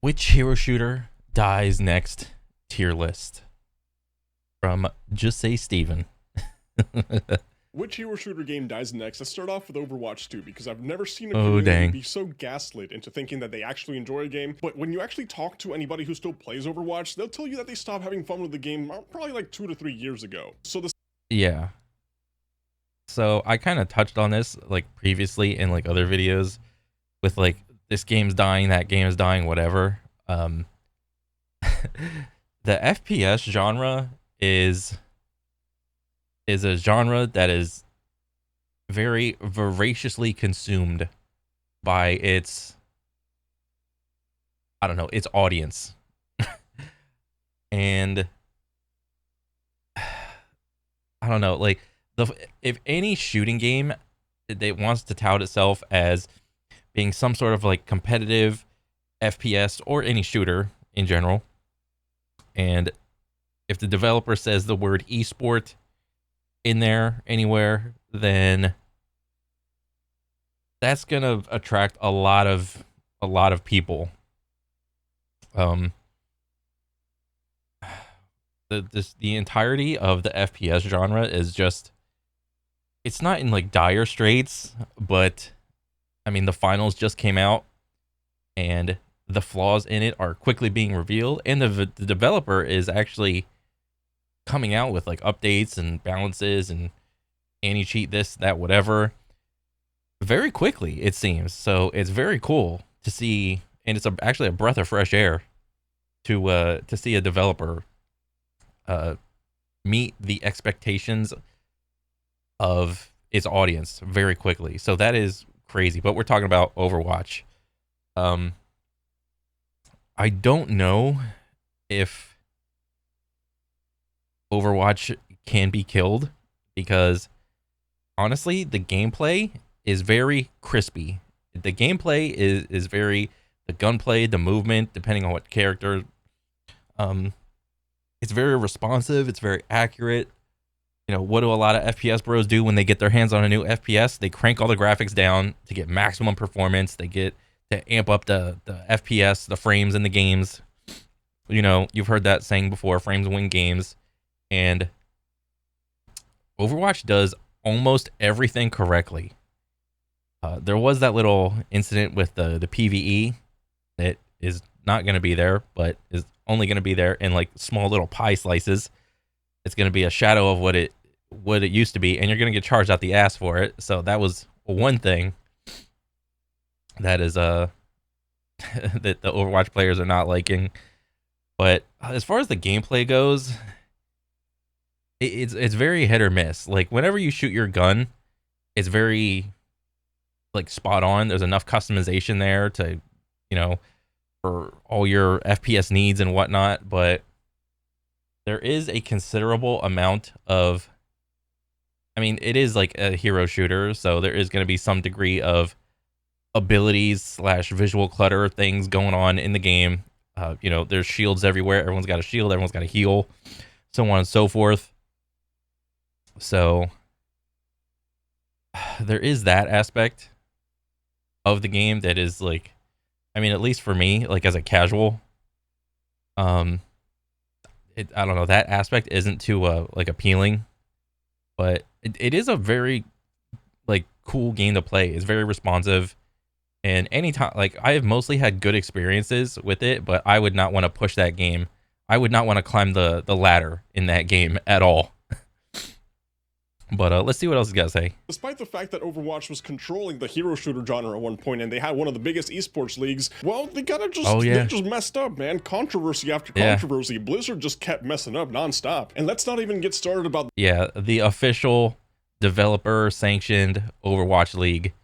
Which hero shooter dies next? Tier list from Just Say Steven. Which hero shooter game dies next? Let's start off with Overwatch 2 because I've never seen a Oh, community dang. be so gaslit into thinking that they actually enjoy a game. But when you actually talk to anybody who still plays Overwatch, they'll tell you that they stopped having fun with the game probably like 2 to 3 years ago. So the Yeah. So I kind of touched on this like previously in like other videos with like this game's dying, that game is dying, whatever. The FPS genre is a genre that is very voraciously consumed by its, I don't know, its audience. And I don't know, like if any shooting game that wants to tout itself as being some sort of like competitive FPS or any shooter in general, and if the developer says the word esport in there anywhere, then that's gonna attract a lot of people. Um, the entirety of the FPS genre is just, it's not in like dire straits, but I mean the finals just came out and the flaws in it are quickly being revealed, and the developer is actually coming out with like updates and balances and anti-cheat this, that, whatever very quickly, it seems. So it's very cool to see, and it's actually a breath of fresh air to see a developer meet the expectations of its audience very quickly. So that is crazy. But we're talking about Overwatch. I don't know if Overwatch can be killed because honestly, the gameplay is very crispy. The gameplay is very, the gunplay, the movement, depending on what character, it's very responsive. It's very accurate. You know, what do a lot of FPS bros do when they get their hands on a new FPS? They crank all the graphics down to get maximum performance. They get to amp up the FPS, the frames in the games. You know, you've heard that saying before, frames win games. And Overwatch does almost everything correctly. There was that little incident with the PvE that is not going to be there, but is only going to be there in like small little pie slices. It's going to be a shadow of what it used to be, and you're going to get charged out the ass for it. So that was one thing that is that the Overwatch players are not liking. But as far as the gameplay goes, it's very hit or miss. Like whenever you shoot your gun, it's very like spot on. There's enough customization there to, you know, for all your FPS needs and whatnot. But there is a considerable amount of, I mean, it is like a hero shooter, so there is going to be some degree of abilities slash visual clutter things going on in the game. You know, there's shields everywhere. Everyone's got a shield. Everyone's got a heal, so on and so forth. So there is that aspect of the game that is like, I mean, at least for me, like as a casual, I don't know, that aspect isn't too like appealing, but it is a very like cool game to play. It's very responsive, and anytime, like I have mostly had good experiences with it, but I would not want to push that game. I would not want to climb the ladder in that game at all. But let's see what else you got to say. Despite the fact that Overwatch was controlling the hero shooter genre at one point and they had one of the biggest esports leagues, well, they just messed up, man. Controversy after controversy. Yeah. Blizzard just kept messing up nonstop. And let's not even get started about the official developer sanctioned Overwatch League.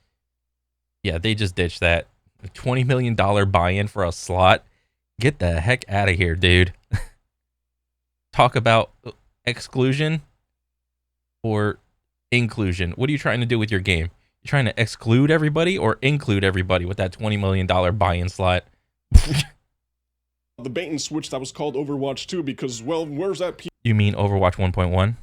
Yeah, they just ditched that. $20 million buy-in for a slot. Get the heck out of here, dude. Talk about exclusion or inclusion. What are you trying to do with your game? You trying to exclude everybody or include everybody with that $20 million buy-in slot? the bait and switch that was called Overwatch 2 because, well, where's that You mean Overwatch 1.1?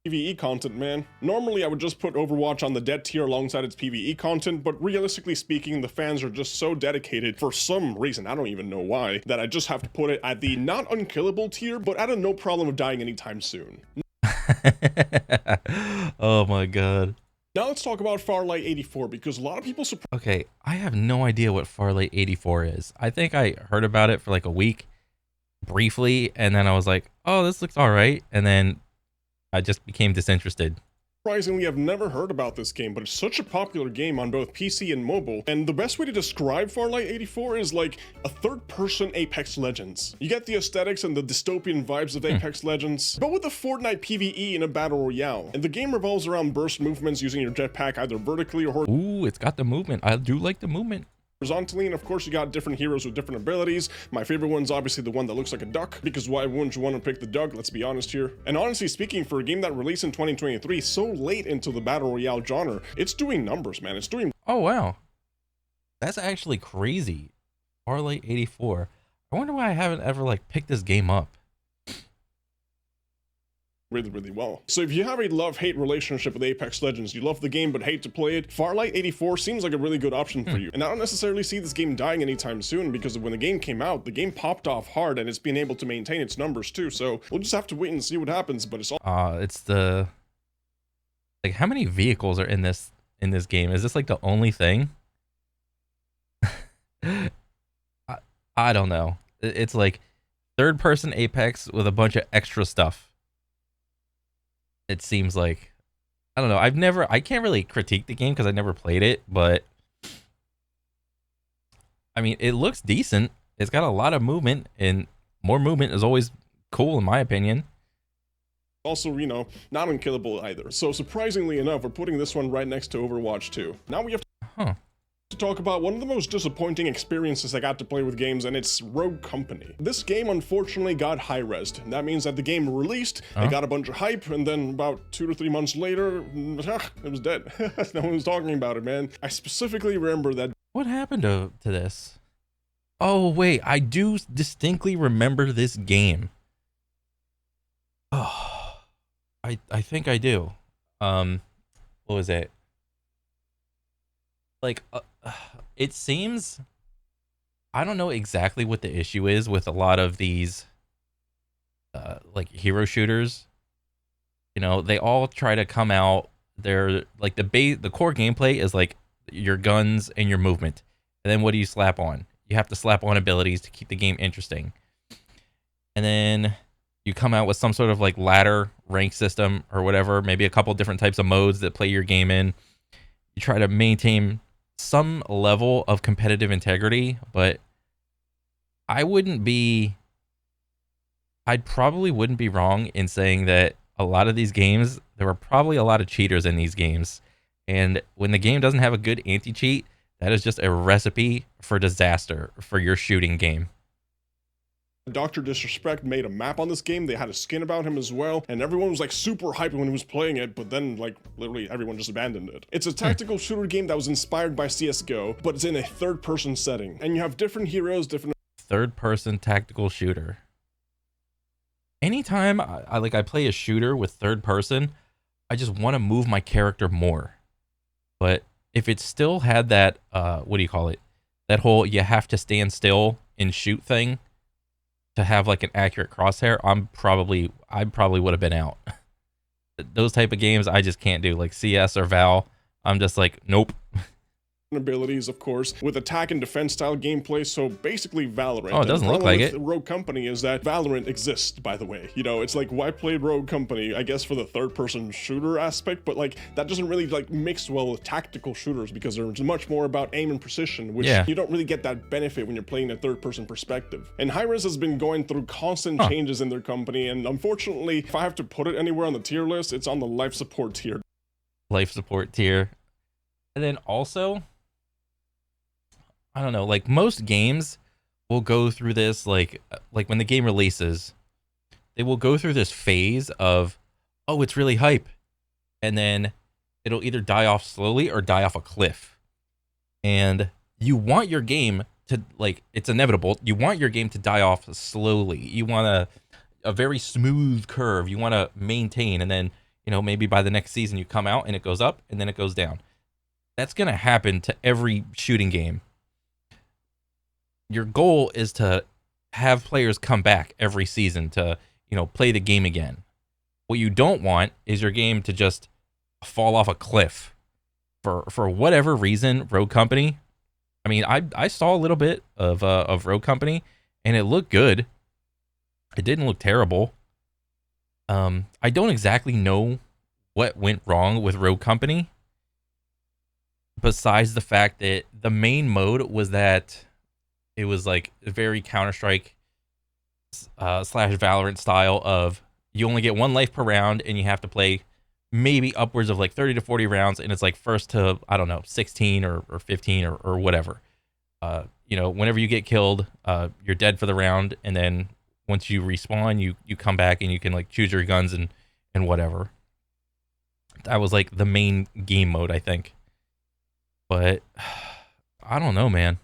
PvE content, man. Normally I would just put Overwatch on the dead tier alongside its PvE content, but realistically speaking, the fans are just so dedicated for some reason, I don't even know why, that I just have to put it at the not unkillable tier, but at a no problem of dying anytime soon. Oh my god. Now let's talk about Farlight 84, because a lot of people Okay, I have no idea what Farlight 84 is. I think I heard about it for like a week, briefly, and then I was like, oh, this looks alright, and then I just became disinterested. surprisingly have never heard about this game, but it's such a popular game on both PC and mobile, and the best way to describe Farlight 84 is like a third-person Apex Legends. You get the aesthetics and the dystopian vibes of Apex Legends, but with a Fortnite PvE in a battle royale, and the game revolves around burst movements using your jetpack either vertically or Ooh, it's got the movement. I do like the movement. horizontally, and of course you got different heroes with different abilities. My favorite one's obviously the one that looks like a duck, because why wouldn't you want to pick the duck, let's be honest here. And honestly speaking, for a game that released in 2023, so late into the battle royale genre, it's doing numbers, man. It's doing Oh wow, that's actually crazy. Farlight 84. I wonder why I haven't ever like picked this game up. really well. So if you have a love-hate relationship with Apex Legends, you love the game but hate to play it, Farlight 84 seems like a really good option for you. And I don't necessarily see this game dying anytime soon, because when the game came out, the game popped off hard and it's been able to maintain its numbers too. So we'll just have to wait and see what happens, but it's all It's the, like, how many vehicles are in this game? Is this like the only thing? I don't know. It's like third person Apex with a bunch of extra stuff. It seems like, I don't know. I can't really critique the game because I never played it, but I mean, it looks decent. It's got a lot of movement, and more movement is always cool in my opinion. also, you know, not unkillable either. So surprisingly enough, we're putting this one right next to Overwatch 2. Now we have to talk about one of the most disappointing experiences I got to play with games, and it's Rogue Company. This game unfortunately got high-resed. That means that the game released, it got a bunch of hype, and then about 2 to 3 months later, it was dead. No one was talking about it, man. I specifically remember that. What happened to this? Oh wait, I do distinctly remember this game. Oh, I think I do. What was it? Like, it seems, I don't know exactly what the issue is with a lot of these like hero shooters. You know, they all try to come out, they're like the core gameplay is like your guns and your movement, and then what do you slap on? You have to slap on abilities to keep the game interesting, and then you come out with some sort of like ladder rank system or whatever, maybe a couple different types of modes that play your game in. You try to maintain some level of competitive integrity, but I probably wouldn't be wrong in saying that a lot of these games, there were probably a lot of cheaters in these games. And when the game doesn't have a good anti-cheat, that is just a recipe for disaster for your shooting game. Dr. Disrespect made a map on this game. They had a skin about him as well, and everyone was like super hyped when he was playing it, but then like literally everyone just abandoned it. It's a tactical shooter game that was inspired by CSGO, but it's in a third-person setting, and you have different heroes, different third-person tactical shooter. Anytime I play a shooter with third person, I just want to move my character more. But if it still had that what do you call it? That whole you have to stand still and shoot thing to have like an accurate crosshair, I probably would have been out. Those type of games I just can't do, like CS or Val. I'm just like, nope. abilities, of course, with attack and defense style gameplay, so basically Valorant. Oh, it doesn't look like it. Rogue Company is that Valorant exists, by the way. You know, it's like, why play Rogue Company? I guess for the third-person shooter aspect, but like that doesn't really like mix well with tactical shooters, because there's much more about aim and precision, which you don't really get that benefit when you're playing a third-person perspective. And Hi-Rez has been going through constant changes in their company, and unfortunately, if I have to put it anywhere on the tier list, it's on the life support tier. Life support tier. And then also, I don't know, like most games will go through this, like when the game releases, they will go through this phase of, oh, it's really hype. And then it'll either die off slowly or die off a cliff. And you want your game to, like, it's inevitable. You want your game to die off slowly. You want a very smooth curve. You want to maintain. And then, maybe by the next season you come out and it goes up and then it goes down. That's going to happen to every shooting game. Your goal is to have players come back every season to, play the game again. What you don't want is your game to just fall off a cliff for whatever reason. Rogue Company. I mean, I saw a little bit of Rogue Company and it looked good. It didn't look terrible. I don't exactly know what went wrong with Rogue Company, besides the fact that the main mode was that it was like very Counter-Strike / Valorant style of you only get 1 life per round and you have to play maybe upwards of like 30 to 40 rounds, and it's like first to, I don't know, 16 or 15 or whatever. Whenever you get killed, you're dead for the round, and then once you respawn, you come back and you can like choose your guns and whatever. That was like the main game mode, I think. But I don't know, man.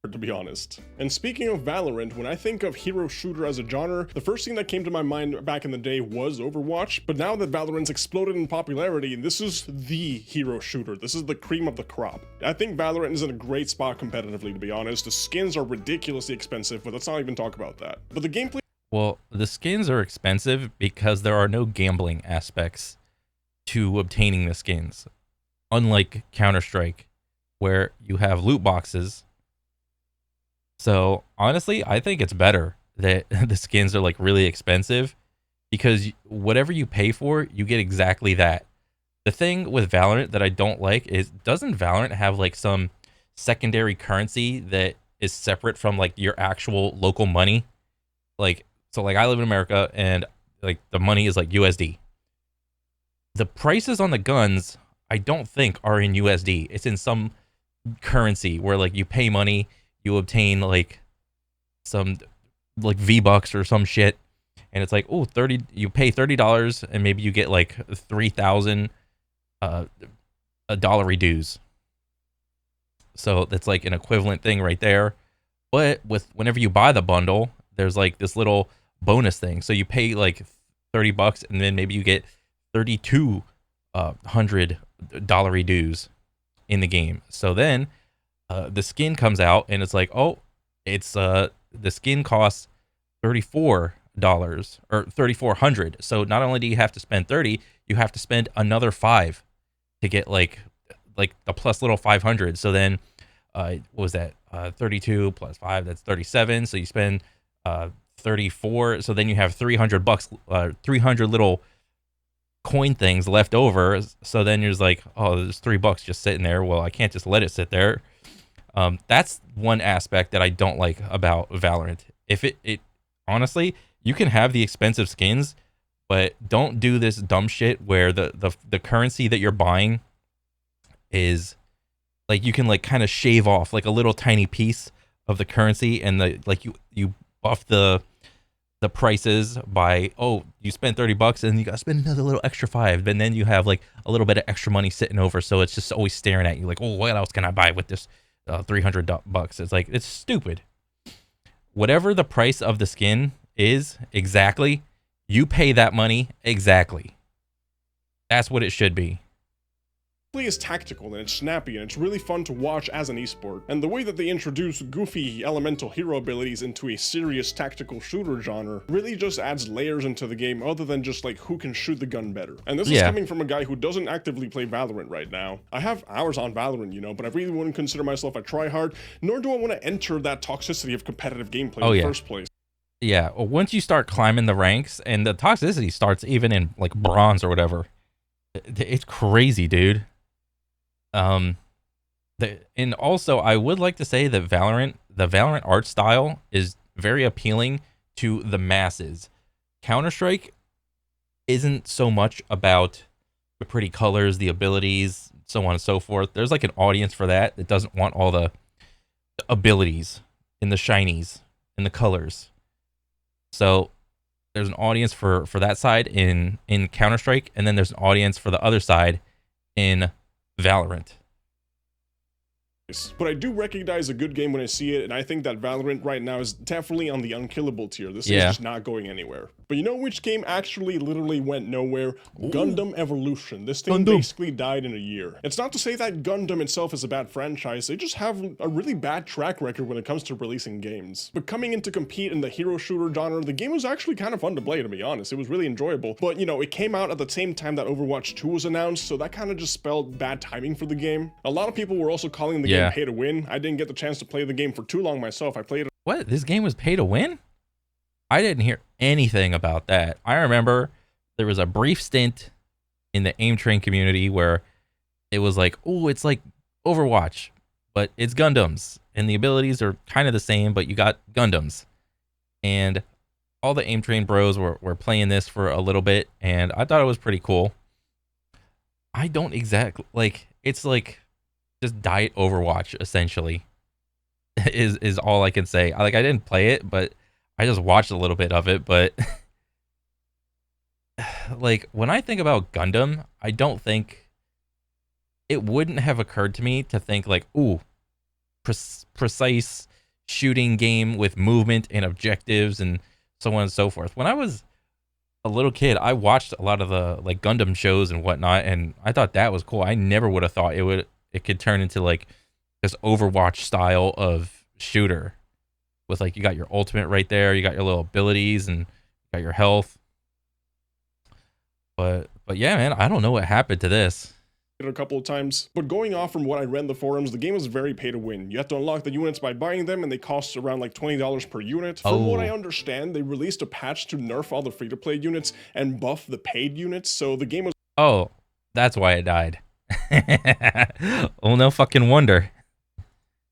To be honest. And speaking of Valorant, when I think of hero shooter as a genre, the first thing that came to my mind back in the day was Overwatch, but now that Valorant's exploded in popularity, this is the hero shooter. This is the cream of the crop. I think Valorant is in a great spot competitively, to be honest. The skins are ridiculously expensive, but let's not even talk about that. But the gameplay... Well, the skins are expensive because there are no gambling aspects to obtaining the skins. Unlike Counter-Strike, where you have loot boxes. So honestly, I think it's better that the skins are like really expensive, because whatever you pay for, you get exactly that. The thing with Valorant that I don't like is, doesn't Valorant have like some secondary currency that is separate from like your actual local money? Like, so like I live in America and like the money is like USD. The prices on the guns, I don't think are in USD. It's in some currency where like you pay money, you obtain like some like V-Bucks or some shit, and it's like, oh, you pay $30 and maybe you get like 3,000 dollary dues. So that's like an equivalent thing right there. But whenever you buy the bundle, there's like this little bonus thing. So you pay like $30 and then maybe you get 3,200 dollary dues in the game. So then the skin comes out and it's like, oh, it's the skin costs $34 or 3,400. So not only do you have to spend 30, you have to spend another 5 to get like the plus little 500. So then what was that? 32 plus 5, that's 37. So you spend 34. So then you have $300, 300 little coin things left over. So then you're just like, oh, there's $3 just sitting there. Well, I can't just let it sit there. That's one aspect that I don't like about Valorant. If it honestly, you can have the expensive skins, but don't do this dumb shit where the currency that you're buying is like, you can like kind of shave off like a little tiny piece of the currency, and you buff the prices by, oh, you spent $30 and you got to spend another little extra 5, and then you have like a little bit of extra money sitting over, so it's just always staring at you like, oh, what else can I buy with this $300? It's like, it's stupid. Whatever the price of the skin is exactly, you pay that money exactly. That's what it should be. Is tactical and it's snappy and it's really fun to watch as an esport, and the way that they introduce goofy elemental hero abilities into a serious tactical shooter genre really just adds layers into the game, other than just like who can shoot the gun better. And this is coming from a guy who doesn't actively play Valorant right now. I have hours on Valorant, but I really wouldn't consider myself a tryhard, nor do I want to enter that toxicity of competitive gameplay in the first place. Yeah, well, once you start climbing the ranks, and the toxicity starts even in like bronze or whatever, it's crazy, dude. And also I would like to say that the Valorant art style is very appealing to the masses. Counter-Strike isn't so much about the pretty colors, the abilities, so on and so forth. There's like an audience for that doesn't want all the abilities and the shinies and the colors. So there's an audience for that side in Counter-Strike, and then there's an audience for the other side in Valorant. But I do recognize a good game when I see it, and I think that Valorant right now is definitely on the unkillable tier. This is just not going anywhere. But you know which game actually literally went nowhere? Ooh. Gundam Evolution. This thing basically died in a year. It's not to say that Gundam itself is a bad franchise, they just have a really bad track record when it comes to releasing games. But coming in to compete in the hero shooter genre, the game was actually kind of fun to play, to be honest. It was really enjoyable. But you know, it came out at the same time that Overwatch 2 was announced, so that kind of just spelled bad timing for the game. A lot of people were also calling the game pay to win. I didn't get the chance to play the game for too long myself. I played it. What? This game was pay to win? I didn't hear anything about that. I remember there was a brief stint in the Aim Train community where it was like, oh, it's like Overwatch, but it's Gundams, and the abilities are kind of the same, but you got Gundams. And all the Aim Train bros were playing this for a little bit, and I thought it was pretty cool. I don't exactly, like, it's like just Diet Overwatch, essentially, is all I can say. I didn't play it, but I just watched a little bit of it. But like, when I think about Gundam, I don't think it wouldn't have occurred to me to think like, ooh, precise shooting game with movement and objectives and so on and so forth. When I was a little kid, I watched a lot of the like Gundam shows and whatnot, and I thought that was cool. I never would have thought it could turn into like this Overwatch style of shooter with like, you got your ultimate right there, you got your little abilities, and you got your health. But yeah, man, I don't know what happened to this. A couple of times, but going off from what I read in the forums, the game is very pay to win. You have to unlock the units by buying them, and they cost around like $20 per unit. From what I understand, they released a patch to nerf all the free-to-play units and buff the paid units, so the game was— oh, that's why it died. Oh, no fucking wonder.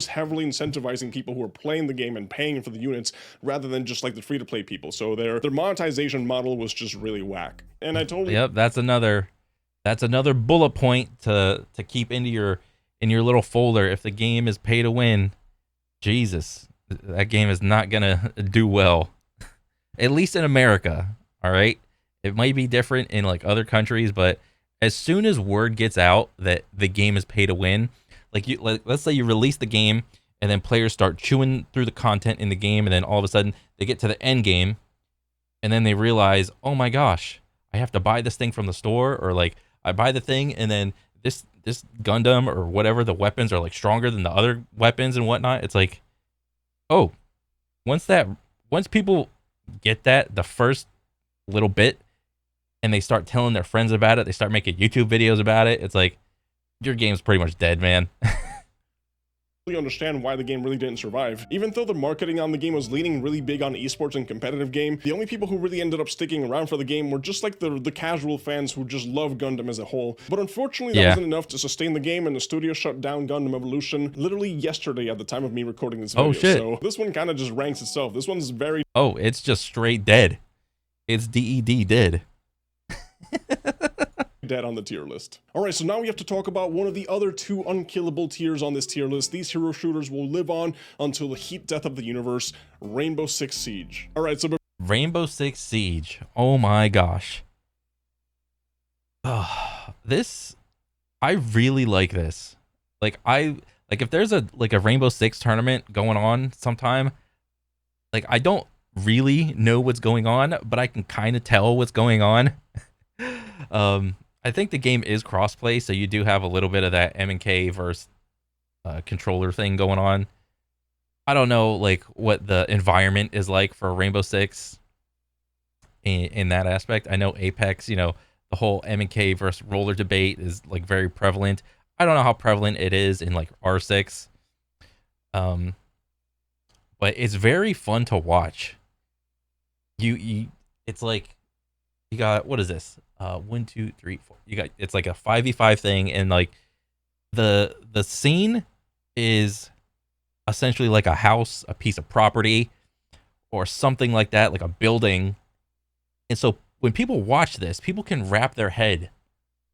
Heavily incentivizing people who are playing the game and paying for the units rather than just like the free-to-play people. So their monetization model was just really whack. And I totally— yep, that's another bullet point to keep in your little folder. If the game is pay to win, Jesus, that game is not gonna do well. At least in America, all right? It might be different in like other countries, but as soon as word gets out that the game is pay to win, let's say you release the game and then players start chewing through the content in the game, and then all of a sudden they get to the end game and then they realize, oh my gosh, I have to buy this thing from the store, or like I buy the thing and then this Gundam or whatever, the weapons are like stronger than the other weapons and whatnot. It's like, oh, once people get that the first little bit and they start telling their friends about it, they start making YouTube videos about it, it's like, your game's pretty much dead, man. Understand why the game really didn't survive. Even though the marketing on the game was leaning really big on esports and competitive game, the only people who really ended up sticking around for the game were just like the casual fans who just love Gundam as a whole. But unfortunately, that wasn't enough to sustain the game, and the studio shut down Gundam Evolution literally yesterday at the time of me recording this video. Oh shit. So this one kind of just ranks itself. This one's very— oh, it's just straight dead. It's DED dead. dead on the tier list. Alright, so now we have to talk about one of the other two unkillable tiers on this tier list. These hero shooters will live on until the heat death of the universe, Rainbow Six Siege. Alright, so Rainbow Six Siege. Oh my gosh. This, I really like this. Like if there's a Rainbow Six tournament going on sometime, like I don't really know what's going on, but I can kind of tell what's going on. I think the game is crossplay, so you do have a little bit of that M&K versus controller thing going on. I don't know like what the environment is like for Rainbow Six in that aspect. I know Apex, you know, the whole M&K versus roller debate is like very prevalent. I don't know how prevalent it is in like R6. But it's very fun to watch. It's like, you got, what is this? 1, 2, 3, 4. You got, it's like a 5v5 thing, and like the scene is essentially like a house, a piece of property, or something like that, like a building. And so when people watch this, people can wrap their head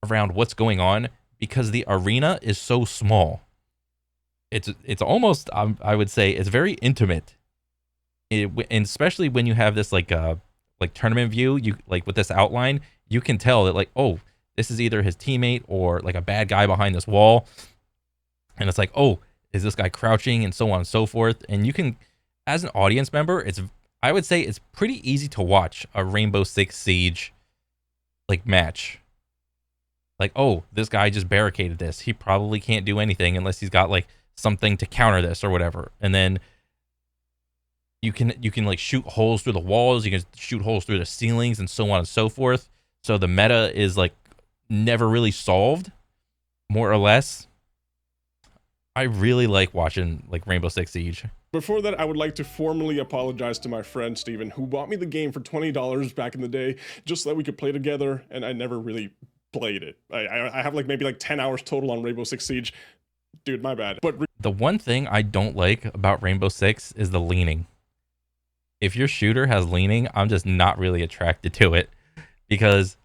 around what's going on because the arena is so small. It's almost, I would say, it's very intimate. And especially when you have this like tournament view, you like with this outline, you can tell that like, oh, this is either his teammate or like a bad guy behind this wall. And it's like, oh, is this guy crouching, and so on and so forth. And you can, as an audience member, I would say it's pretty easy to watch a Rainbow Six Siege like match. Like, oh, this guy just barricaded this. He probably can't do anything unless he's got like something to counter this or whatever. And then you can like shoot holes through the walls, you can shoot holes through the ceilings, and so on and so forth. So the meta is like never really solved, more or less. I really like watching like Rainbow Six Siege. Before that, I would like to formally apologize to my friend Steven, who bought me the game for $20 back in the day, just so that we could play together, and I never really played it. I have like maybe like 10 hours total on Rainbow Six Siege. Dude, my bad. But the one thing I don't like about Rainbow Six is the leaning. If your shooter has leaning, I'm just not really attracted to it, because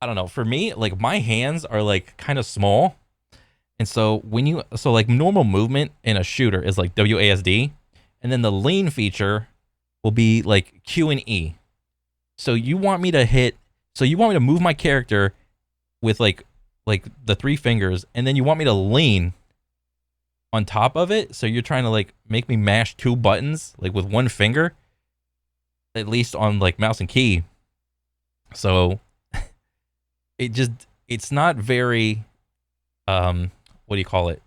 I don't know, for me, like my hands are like kind of small. And so like normal movement in a shooter is like WASD, and then the lean feature will be like Q and E. So you want me to move my character with like the 3 fingers, and then you want me to lean on top of it. So you're trying to like make me mash 2 buttons like with 1 finger, at least on like mouse and key. So it's not very what do you call it,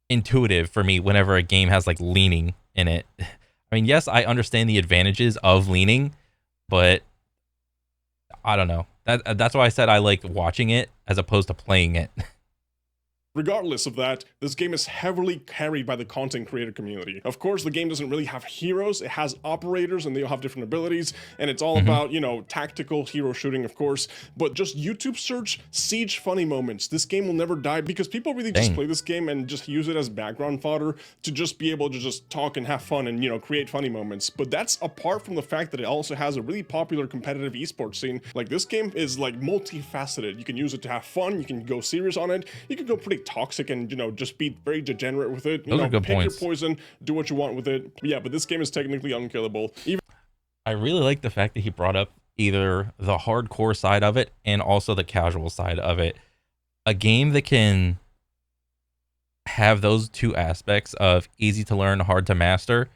intuitive for me whenever a game has like leaning in it. I mean, yes, I understand the advantages of leaning, but I don't know. That's why I said I like watching it as opposed to playing it. regardless of that, this game is heavily carried by the content creator community. Of course, the game doesn't really have heroes. It has operators, and they all have different abilities, and it's all about, you know, tactical hero shooting, of course. But just YouTube search Siege funny moments. This game will never die, because people really just play this game and just use it as background fodder to just be able to just talk and have fun and, you know, create funny moments. But that's apart from the fact that it also has a really popular competitive esports scene. Like, this game is like multifaceted. You can use it to have fun, you can go serious on it, you can go pretty toxic and, you know, just be very degenerate with it. You know, pick your poison, do what you want with it. Yeah, but this game is technically unkillable. I really like the fact that he brought up either the hardcore side of it and also the casual side of it. A game that can have those two aspects of easy to learn, hard to master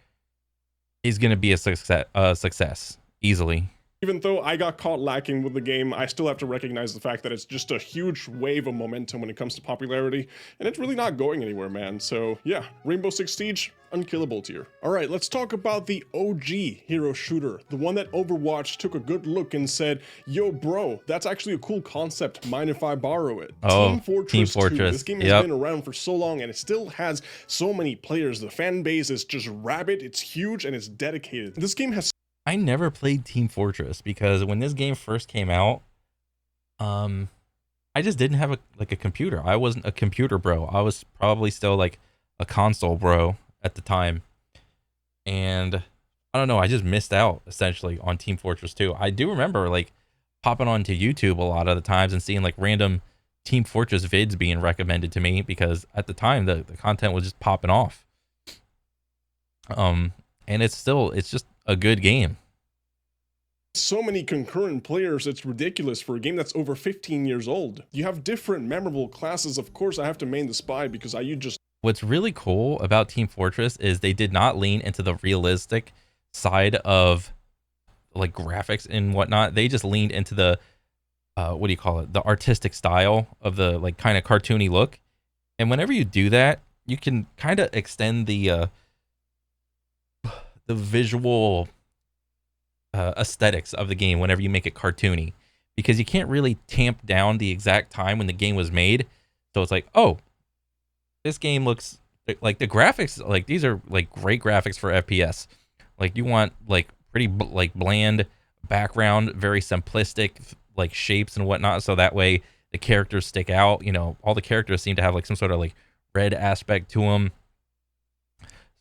is going to be a success easily. Even though I got caught lacking with the game, I still have to recognize the fact that it's just a huge wave of momentum when it comes to popularity, and it's really not going anywhere, man. So yeah, Rainbow Six Siege, unkillable tier. All right, let's talk about the OG hero shooter, the one that Overwatch took a good look and said, yo bro, that's actually a cool concept, mind if I borrow it? Oh, Team Fortress 2. This game has been around for so long, and it still has so many players. The fan base is just rabid, it's huge, and it's dedicated. This game has... I never played Team Fortress because when this game first came out, I just didn't have a computer. I wasn't a computer bro. I was probably still like a console bro at the time. And I don't know, I just missed out essentially on Team Fortress 2. I do remember like popping onto YouTube a lot of the times and seeing like random Team Fortress vids being recommended to me because at the time the content was just popping off. And it's just a good game. So many concurrent players, it's ridiculous for a game that's over 15 years old. You have different memorable classes. Of course, I have to main the spy because What's really cool about Team Fortress is they did not lean into the realistic side of like graphics and whatnot. They just leaned into the what do you call it? The artistic style of the like kind of cartoony look. And whenever you do that, you can kind of extend the visual aesthetics of the game whenever you make it cartoony, because you can't really tamp down the exact time when the game was made. So it's like, oh, this game looks like the graphics, like these are like great graphics for FPS. Like you want like pretty like bland background, very simplistic like shapes and whatnot, so that way the characters stick out. You know, all the characters seem to have like some sort of like red aspect to them,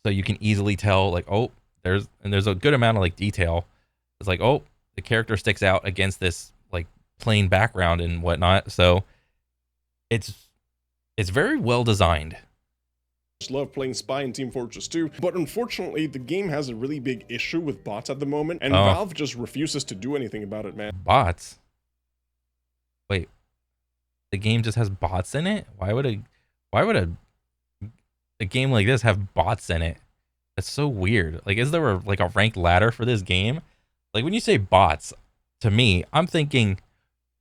so you can easily tell like, oh, there's a good amount of like detail. It's like, oh, the character sticks out against this like plain background and whatnot. So it's very well designed. Just love playing Spy in Team Fortress 2, but unfortunately the game has a really big issue with bots at the moment, and Valve just refuses to do anything about it, man. Bots? Wait, the game just has bots in it? Why would a a game like this have bots in it? That's so weird. Like, is there like a ranked ladder for this game? Like, when you say bots, to me, I'm thinking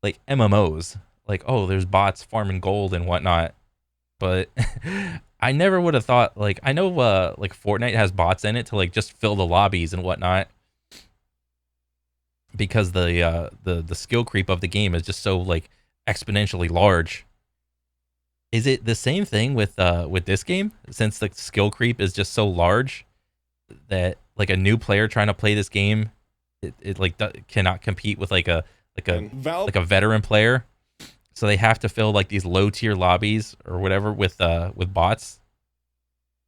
like MMOs. Like, oh, there's bots farming gold and whatnot. But I never would have thought, like, I know like Fortnite has bots in it to like just fill the lobbies and whatnot, because the skill creep of the game is just so like exponentially large. Is it the same thing with this game, since the skill creep is just so large that like a new player trying to play this game, it like cannot compete with like a veteran player, so they have to fill like these low tier lobbies or whatever with bots?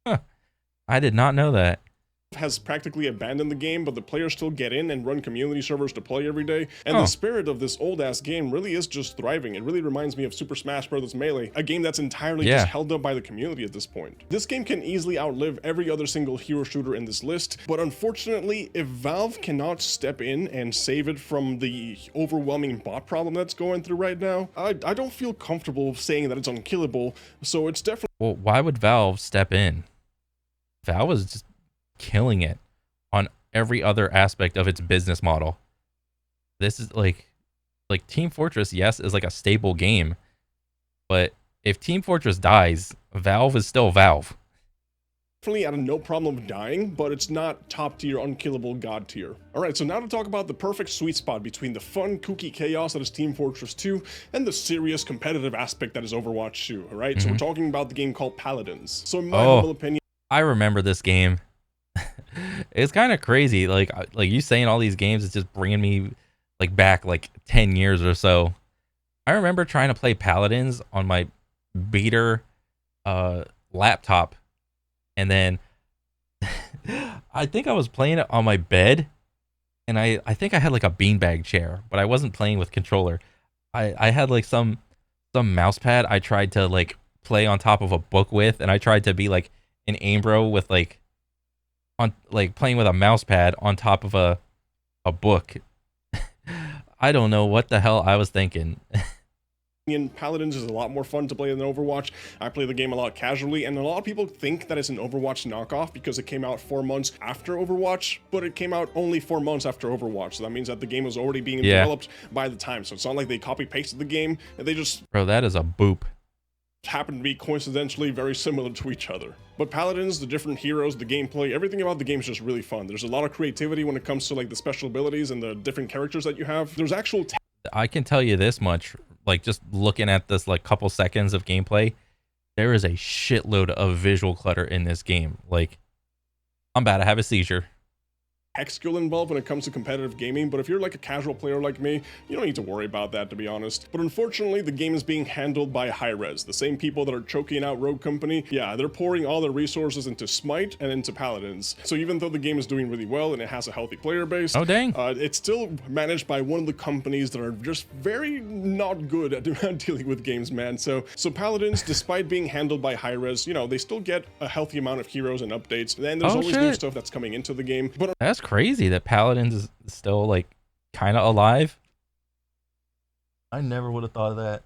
Huh. I did not know that. Has practically abandoned the game, but the players still get in and run community servers to play every day. And the spirit of this old ass game really is just thriving. It really reminds me of Super Smash Bros. Melee, a game that's entirely just held up by the community at this point. This game can easily outlive every other single hero shooter in this list, but unfortunately, if Valve cannot step in and save it from the overwhelming bot problem that's going through right now, I don't feel comfortable saying that it's unkillable, so it's definitely— Well, why would Valve step in? Valve is just killing it on every other aspect of its business model. This is like Team Fortress, yes, is like a stable game, but if Team Fortress dies, Valve is still Valve. Definitely at a no problem dying, but it's not top tier, unkillable god tier. Alright, so now to talk about the perfect sweet spot between the fun, kooky chaos that is Team Fortress 2 and the serious competitive aspect that is Overwatch 2, alright? So we're talking about the game called Paladins. So in my humble opinion— I remember this game. It's kind of crazy. Like you saying all these games is just bringing me like back like 10 years or so. I remember trying to play Paladins on my beater laptop, and then I think I was playing it on my bed, and I think I had like a beanbag chair, but I wasn't playing with controller. I had like some mouse pad I tried to like play on top of a book with, and I tried to be like an aim bro with like on like playing with a mouse pad on top of a book. I don't know what the hell I was thinking. Paladins is a lot more fun to play than Overwatch. I play the game a lot casually, and a lot of people think that it's an Overwatch knockoff because it came out 4 months after Overwatch, but it came out only 4 months after Overwatch, so that means that the game was already being developed by the time. So it's not like they copy-pasted the game, and they just— Bro, that is a boop. Happen to be coincidentally very similar to each other. But Paladins, the different heroes, the gameplay, everything about the game is just really fun. There's a lot of creativity when it comes to like the special abilities and the different characters that you have. There's actual— I can tell you this much, like just looking at this like couple seconds of gameplay, there is a shitload of visual clutter in this game. Like, I'm about to have a seizure. Tech skill involved when it comes to competitive gaming, but if you're like a casual player like me, you don't need to worry about that, to be honest. But unfortunately, the game is being handled by Hi-Rez, the same people that are choking out Rogue Company. Yeah, they're pouring all their resources into Smite and into Paladins. So even though the game is doing really well and it has a healthy player base, it's still managed by one of the companies that are just very not good at dealing with games, man. So Paladins, despite being handled by Hi-Rez, you know, they still get a healthy amount of heroes and updates. And there's always new stuff that's coming into the game. But that's crazy that Paladins is still like kind of alive. I never would have thought of that.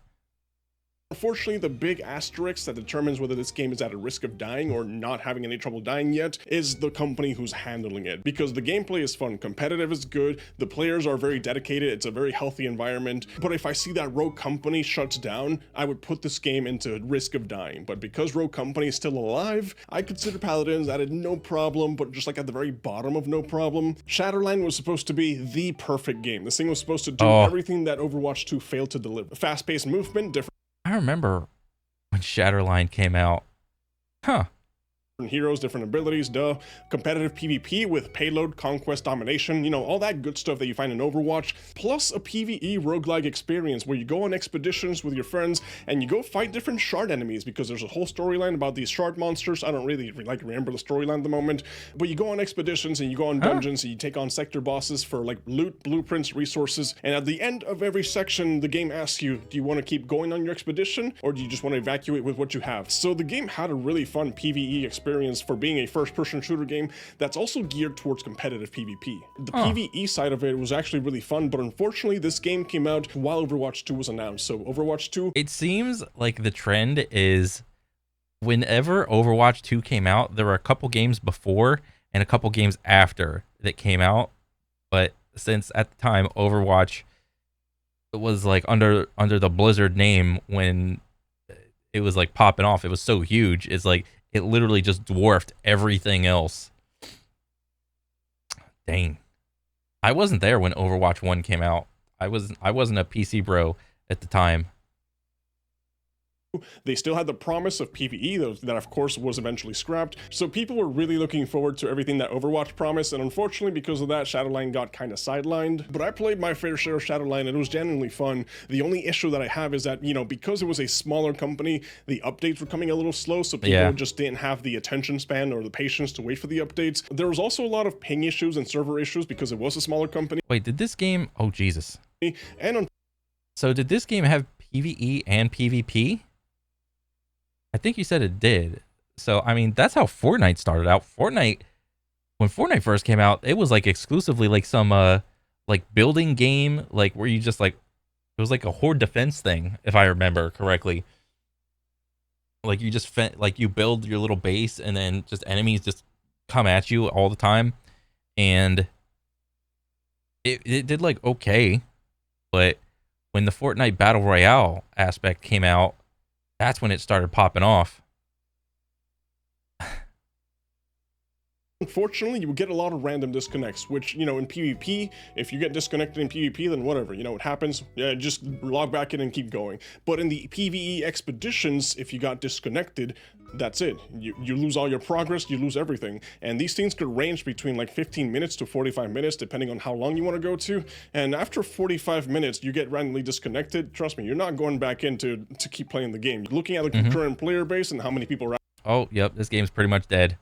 Unfortunately, the big asterisk that determines whether this game is at a risk of dying or not having any trouble dying yet is the company who's handling it. Because the gameplay is fun, competitive is good, the players are very dedicated, it's a very healthy environment. But if I see that Rogue Company shuts down, I would put this game into risk of dying. But because Rogue Company is still alive, I consider Paladins at a no problem, but just like at the very bottom of no problem. Shatterline was supposed to be the perfect game. This thing was supposed to do everything that Overwatch 2 failed to deliver. Fast-paced movement, different— I remember when Shatterline came out. Huh. Heroes, different abilities, competitive PvP with payload, conquest, domination, you know, all that good stuff that you find in Overwatch, plus a PvE roguelike experience where you go on expeditions with your friends and you go fight different shard enemies, because there's a whole storyline about these shard monsters. I don't really like remember the storyline at the moment, but you go on expeditions and you go on dungeons and you take on sector bosses for like loot, blueprints, resources, and at the end of every section the game asks you, do you want to keep going on your expedition or do you just want to evacuate with what you have? So the game had a really fun PvE experience for being a first-person shooter game that's also geared towards competitive PvP. The PvE side of it was actually really fun, but unfortunately this game came out while Overwatch 2 was announced. So Overwatch 2... It seems like the trend is whenever Overwatch 2 came out, there were a couple games before and a couple games after that came out. But since at the time Overwatch was like under the Blizzard name when it was like popping off, it was so huge. It's like it literally just dwarfed everything else. Dang. I wasn't there when Overwatch 1 came out. I wasn't a PC bro at the time. They still had the promise of PvE, that of course was eventually scrapped, so people were really looking forward to everything that Overwatch promised, and unfortunately because of that, Shadowline got kind of sidelined. But I played my fair share of Shadowline and it was genuinely fun. The only issue that I have is that, you know, because it was a smaller company, the updates were coming a little slow, so people just didn't have the attention span or the patience to wait for the updates. There was also a lot of ping issues and server issues because it was a smaller company. Wait, did this game... Oh, Jesus. And so did this game have PvE and PvP? I think you said it did. So, I mean, that's how Fortnite started out. When Fortnite first came out, it was like exclusively like some like building game, like where you just like, it was like a horde defense thing, if I remember correctly. Like you just like you build your little base and then just enemies just come at you all the time. And it did like okay, but when the Fortnite Battle Royale aspect came out, that's when it started popping off. Unfortunately, you would get a lot of random disconnects, which, you know, in PvP, if you get disconnected in PvP, then whatever, you know, it happens. Yeah, just log back in and keep going. But in the PvE expeditions, if you got disconnected, that's it. You lose all your progress, you lose everything. And these things could range between like 15 minutes to 45 minutes, depending on how long you want to go to. And after 45 minutes, you get randomly disconnected. Trust me, you're not going back in to keep playing the game. You're looking at the current player base and how many people are... Oh, yep, this game's pretty much dead.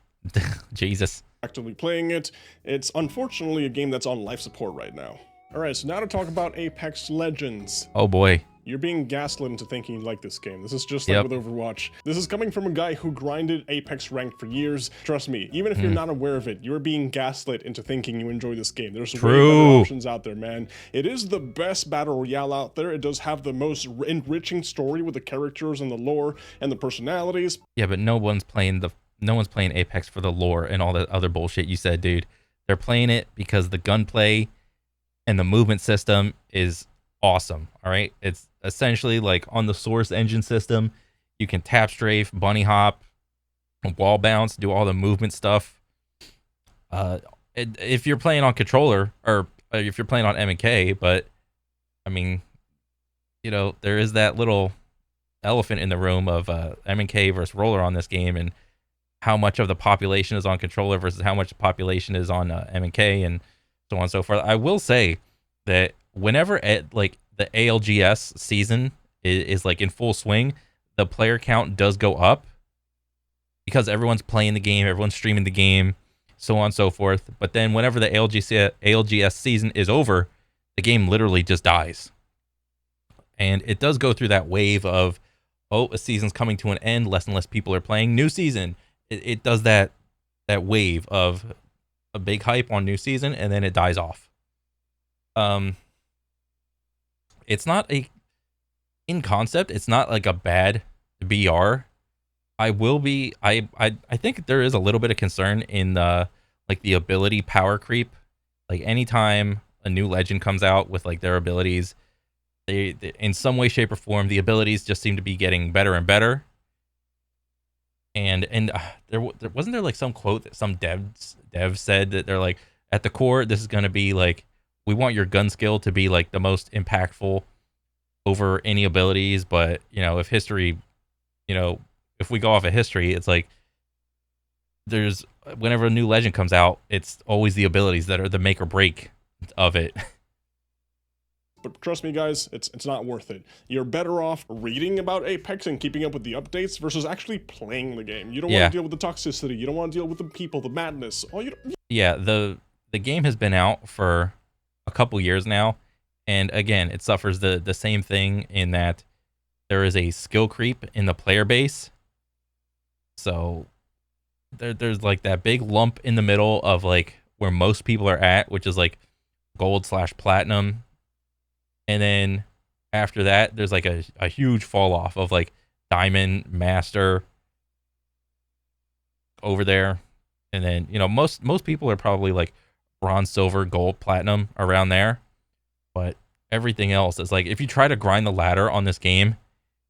Jesus. Actively playing it. It's unfortunately a game that's on life support right now. All right, so now to talk about Apex Legends. Oh boy. You're being gaslit into thinking you like this game. This is just like with Overwatch. This is coming from a guy who grinded Apex ranked for years. Trust me, even if you're not aware of it, you're being gaslit into thinking you enjoy this game. There's way better options out there, man. It is the best battle royale out there. It does have the most enriching story with the characters and the lore and the personalities. Yeah, but no one's playing Apex for the lore and all that other bullshit you said, dude. They're playing it because the gunplay and the movement system is awesome. All right, it's essentially like on the Source engine system, you can tap strafe, bunny hop, wall bounce, do all the movement stuff. If you're playing on controller or if you're playing on M&K, but I mean, you know, there is that little elephant in the room of M&K versus roller on this game, and how much of the population is on controller versus how much the population is on M&K, and so on and so forth. I will say that whenever like the ALGS season is like in full swing, the player count does go up because everyone's playing the game, everyone's streaming the game, so on and so forth. But then whenever the ALGS season is over, the game literally just dies. And it does go through that wave of, oh, a season's coming to an end, less and less people are playing, new season. It does that wave of a big hype on new season, and then it dies off. It's not in concept, it's not like a bad BR. I think there is a little bit of concern in like the ability power creep. Like anytime a new legend comes out with like their abilities, they in some way, shape, or form, the abilities just seem to be getting better and better. And there wasn't there like some quote that some dev said that they're like, at the core, this is going to be like, we want your gun skill to be like the most impactful over any abilities. But, you know, if history, you know, if we go off of history, it's like there's whenever a new legend comes out, it's always the abilities that are the make or break of it. But trust me, guys, it's not worth it. You're better off reading about Apex and keeping up with the updates versus actually playing the game. You don't want to deal with the toxicity. You don't want to deal with the people, the madness. Yeah, the game has been out for a couple years now, and again, it suffers the same thing in that there is a skill creep in the player base. So there's like that big lump in the middle of like where most people are at, which is like gold/platinum. And then after that, there's like a huge fall off of like diamond, master, over there. And then, most people are probably like bronze, silver, gold, platinum around there. But everything else is like, if you try to grind the ladder on this game,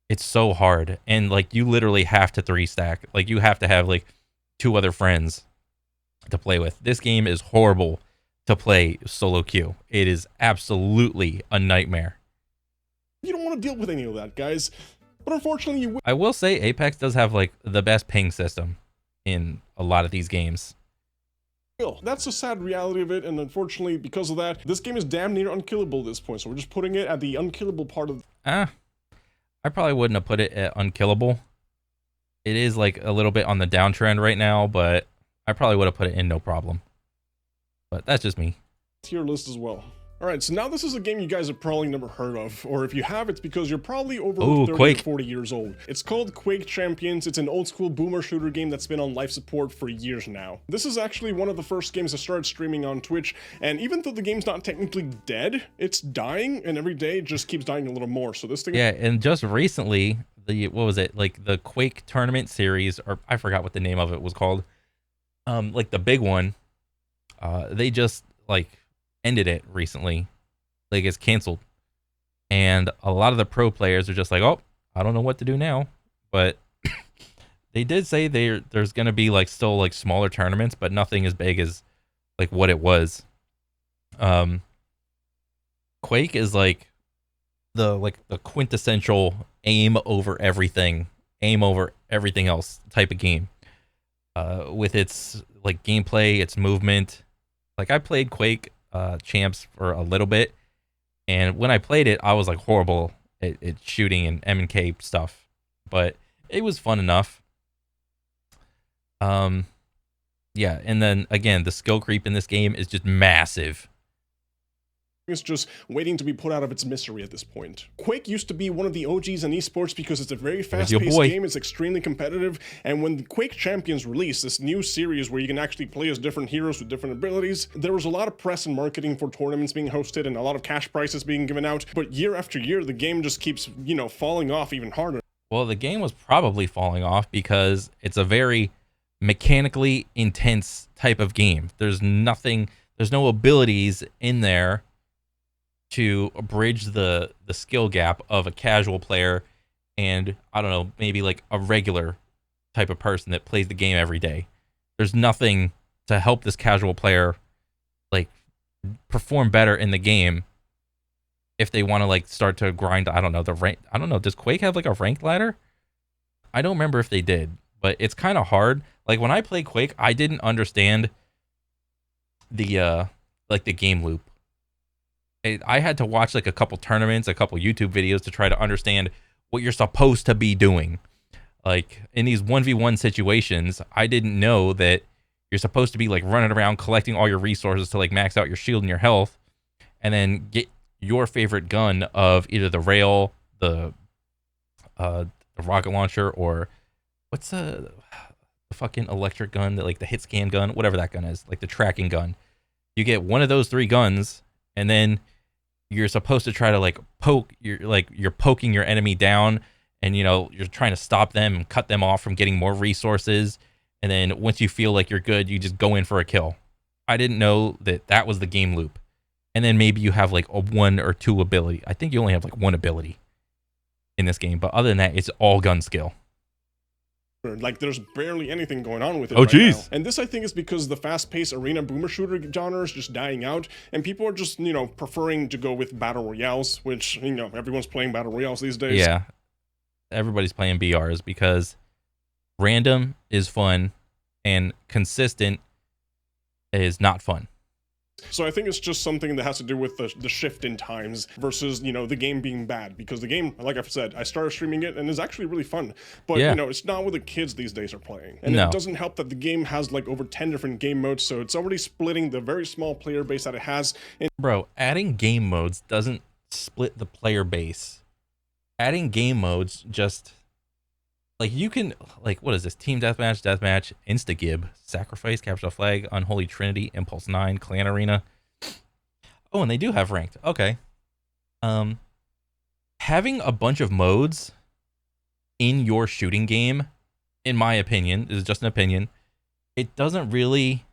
it's so hard. And like, you literally have to 3-stack. Like, you have to have like 2 other friends to play with. This game is horrible to play solo queue. It is absolutely a nightmare. You don't want to deal with any of that, guys. But unfortunately, you will. I will say Apex does have like the best ping system in a lot of these games. That's the sad reality of it, and unfortunately, because of that, this game is damn near unkillable at this point, so we're just putting it at the unkillable part of... I probably wouldn't have put it at unkillable. It is like a little bit on the downtrend right now, but I probably would have put it in no problem. But that's just me. Tier list as well. Alright, so now this is a game you guys have probably never heard of, or if you have, it's because you're probably over 30 Quake. or 40 years old. It's called Quake Champions. It's an old school boomer shooter game that's been on life support for years now. This is actually one of the first games that started streaming on Twitch, and even though the game's not technically dead, it's dying, and every day it just keeps dying a little more. So this thing... Yeah, and just recently, the Quake tournament series, or I forgot what the name of it was called, like the big one, they just like ended it recently. Like, it's canceled, and a lot of the pro players are just like, oh, I don't know what to do now. But they did say there's gonna be like still like smaller tournaments, but nothing as big as like what it was. Quake is like the quintessential aim over everything else type of game, with its like gameplay, its movement. Like, I played Quake Champs for a little bit, and when I played it, I was like horrible at shooting and M&K stuff, but it was fun enough. Yeah, and then again, the skill creep in this game is just massive. It's just waiting to be put out of its misery at this point. Quake used to be one of the OGs in esports because it's a very fast-paced game, it's extremely competitive, and when Quake Champions released this new series where you can actually play as different heroes with different abilities, there was a lot of press and marketing for tournaments being hosted and a lot of cash prizes being given out, but year after year, the game just keeps, falling off even harder. Well, the game was probably falling off because it's a very mechanically intense type of game. There's no abilities in there to bridge the skill gap of a casual player and, I don't know, maybe like a regular type of person that plays the game every day. There's nothing to help this casual player like perform better in the game if they want to like start to grind, I don't know, the rank. I don't know, does Quake have like a ranked ladder? I don't remember if they did, but it's kind of hard. Like, when I played Quake, I didn't understand the game loop. I had to watch like a couple tournaments, a couple YouTube videos to try to understand what you're supposed to be doing. Like, in these 1v1 situations, I didn't know that you're supposed to be like running around collecting all your resources to like max out your shield and your health, and then get your favorite gun of either the rail, the rocket launcher, or what's the fucking electric gun, that like the hit scan gun, whatever that gun is, like the tracking gun. You get one of those 3 guns, and then you're supposed to try to like you're poking your enemy down, and you're trying to stop them and cut them off from getting more resources. And then once you feel like you're good, you just go in for a kill. I didn't know that was the game loop. And then maybe you have like a 1 or 2 ability. I think you only have like 1 ability in this game, but other than that, it's all gun skill. Like, there's barely anything going on with it. Oh, jeez. Now. And this, I think, is because the fast-paced arena boomer shooter genre is just dying out, and people are just, preferring to go with battle royales, which, everyone's playing battle royales these days. Yeah, everybody's playing BRs because random is fun and consistent is not fun. So I think it's just something that has to do with the shift in times versus, the game being bad. Because the game, like I've said, I started streaming it and it's actually really fun. But, yeah, it's not what the kids these days are playing. And no. It doesn't help that the game has like over 10 different game modes. So it's already splitting the very small player base that it has. Bro, adding game modes doesn't split the player base. Adding game modes just... like, you can, like, what is this? Team Deathmatch, Insta-Gib, Sacrifice, Capture the Flag, Unholy Trinity, Impulse 9, Clan Arena. Oh, and they do have ranked. Okay. Having a bunch of modes in your shooting game, in my opinion, this is just an opinion, it doesn't really.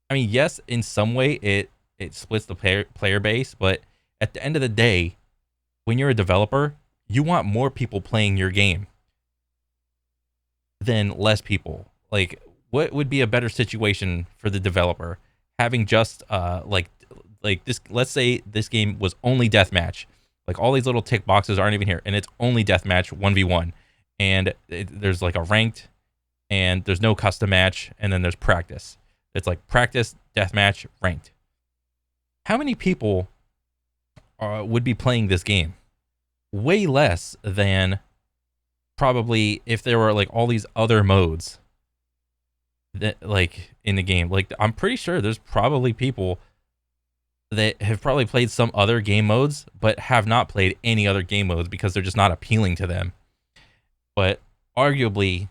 I mean, yes, in some way it splits the player base, but at the end of the day, when you're a developer, you want more people playing your game than less people. Like, what would be a better situation for the developer? Having just like this, let's say this game was only deathmatch. Like all these little tick boxes aren't even here, and it's only deathmatch 1v1, and there's like a ranked, and there's no custom match, and then there's practice. It's like practice, deathmatch, ranked. How many people would be playing this game? Way less than probably if there were like all these other modes that like in the game. Like I'm pretty sure there's probably people that have probably played some other game modes but have not played any other game modes because they're just not appealing to them. But arguably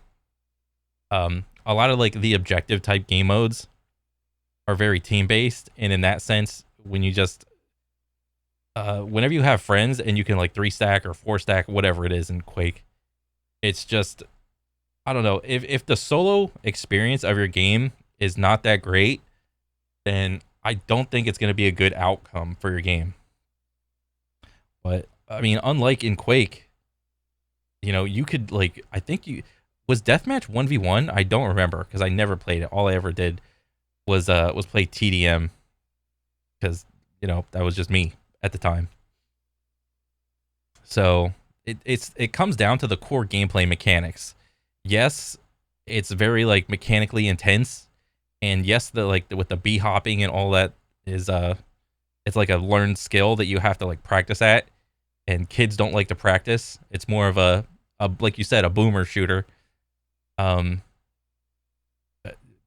a lot of like the objective type game modes are very team based, and in that sense, when you just whenever you have friends and you can like 3 stack or 4 stack whatever it is in Quake, it's just, I don't know, if the solo experience of your game is not that great, then I don't think it's going to be a good outcome for your game. But I mean, unlike in Quake, you know, you could like, I think you was deathmatch 1v1. I don't remember because I never played it. All I ever did was play TDM because, you know, that was just me at the time. So it comes down to the core gameplay mechanics. Yes, it's very like mechanically intense, and yes, the like with the bee hopping and all that is it's like a learned skill that you have to like practice at, and kids don't like to practice. It's more of a like you said, a boomer shooter.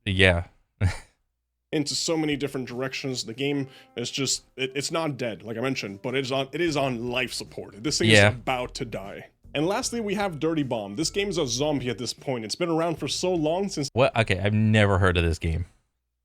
Yeah. Into so many different directions. The game is just it's not dead, like I mentioned, but it is on life support. This thing is about to die. And lastly, we have Dirty Bomb. This game is a zombie at this point. It's been around for so long, since what? Okay, I've never heard of this game.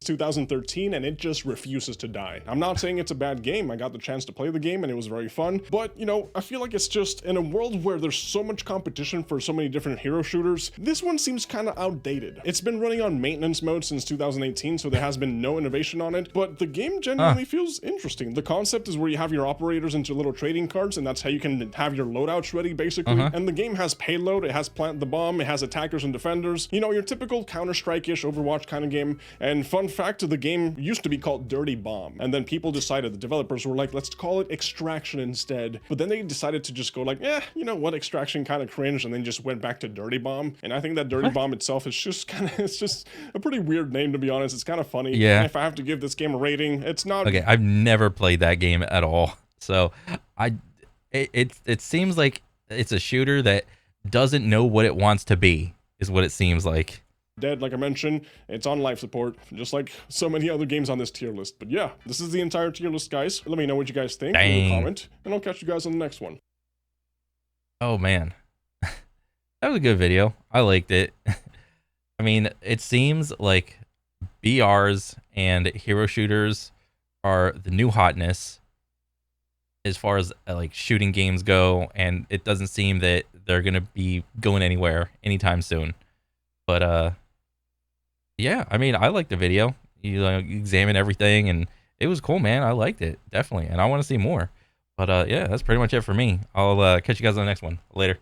2013, and it just refuses to die. I'm not saying it's a bad game. I got the chance to play the game and it was very fun, but you know, I feel like it's just in a world where there's so much competition for so many different hero shooters, this one seems kind of outdated. It's been running on maintenance mode since 2018, so there has been no innovation on it, but the game genuinely feels interesting. The concept is where you have your operators into little trading cards, and that's how you can have your loadouts ready, basically. And the game has payload, it has plant the bomb, it has attackers and defenders, you know, your typical Counter-Strike-ish Overwatch kind of game. And fun fact, the game used to be called Dirty Bomb, and then people decided, the developers were like, let's call it Extraction instead. But then they decided to just go like, you know what, Extraction kind of cringe, and then just went back to Dirty Bomb. And I think that Dirty Bomb itself is just kind of, it's just a pretty weird name, to be honest. It's kind of funny. Yeah. And if I have to give this game a rating, it's not okay. I've never played that game at all, so it seems like it's a shooter that doesn't know what it wants to be, is what it seems like. Dead, like I mentioned. It's on life support, just like so many other games on this tier list. But yeah, this is the entire tier list, guys. Let me know what you guys think in the comment, and I'll catch you guys on the next one. Oh man, that was a good video. I liked it. I mean, it seems like BRs and hero shooters are the new hotness as far as like shooting games go, and it doesn't seem that they're gonna be going anywhere anytime soon. But yeah, I mean, I liked the video. You examine everything, and it was cool, man. I liked it, definitely, and I want to see more. But yeah, that's pretty much it for me. I'll catch you guys on the next one. Later.